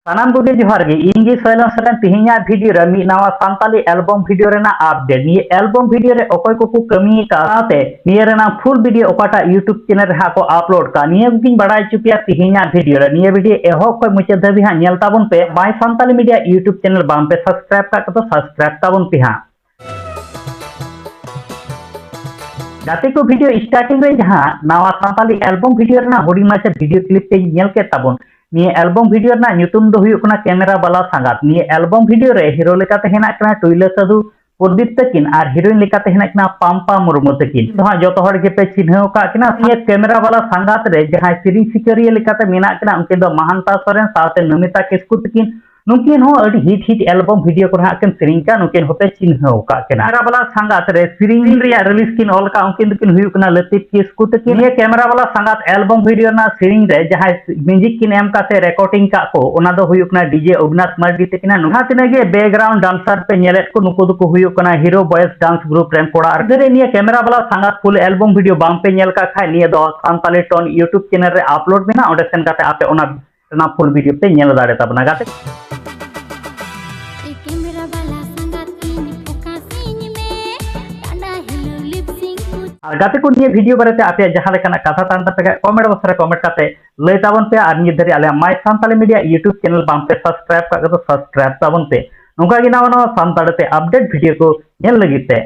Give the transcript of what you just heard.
सानाम कोगे जोहार गे इंगे सोयलम सदन तिहिnya वीडियो रे मी नवा सांताली एल्बम वीडियो रेना अपडेट निये एल्बम वीडियो रे ओकय को कमी का साथे निये रेना फुल वीडियो ओकाटा यूट्यूब चैनल रे हाको अपलोड का निये गुकिन बड़ाय चुपिया तिहिnya वीडियो रे निये वीडियो एहब खय मुचे धबी हा नेल ताबन पे my Santali media YouTube channel बाम पे सब्सक्राइब का तो सब्सक्राइब ताबन पे हा जाते को वीडियो स्टार्टिंग रे जहां नवा सांताली एल्बम वीडियो रेना हुडी माचे वीडियो क्लिप पे नेल के ताबन निये एल्बम वीडियो ना ᱧᱩᱛᱩᱢ ᱫᱚ ᱦᱩᱭᱩᱜ ᱠᱟᱱᱟ कैमरा वाला संगात निये एल्बम वीडियो रे हीरो लेकाते हेना कना टुइला साधु प्रदीप तकिन और हीरोइन लेकाते हेना कना पाम्पा मुर्मू तकिन तो जतो हर के पे चिन्हव का कना निये कैमरा वाला संगात रे जहां सिरिंग सिकरिया लेकाते मेना कना उनके दो महानता सोरेन साथे नमिता किस्कु तकिन नुकिन हो अडी हिट एल्बम वीडियो को हाकन सिरिंग का नुकिन होते चिन्हव का कना कैमरा वाला संगात रे सिरिंग रिया रिलीज किन ऑल का उनकिन तकिन हुयु कना लतीफ किस्कु तकिन निये कैमरा वाला संगात एल्बम वीडियो ना सिरिंग रे जहां म्यूजिक किन एम का से रिकॉर्डिंग का को ओना दो हुयु कना डीजे अविनाश मर्डी तकिना नुहा तिने गे बैकग्राउंड डांसर पे नेलेट को नुको दो हुयु कना हीरो बॉयज डांस ग्रुप रेन कोड़ा अरे निये कैमरा वाला संगात फुल एल्बम वीडियो बाम पे नेल का खाय निये दो सांताली टोन यूट्यूब चैनल रे अपलोड मेना ओडे सेन काते आपे ओना ना फुल वीडियो पे नेल दाड़े ताबना गाते और गाते को निये वीडियो बारे आपे जहां लेकाना कथा तान पे कमेंट बॉक्स रे कमेंट काते लय ताबन पे और निये धरी आले my Santali media YouTube channel बाम पे सब्सक्राइब का तो सब्सक्राइब ताबन पे नोका गी नवा नवा सांताली ते अपडेट वीडियो को नेल लगिते।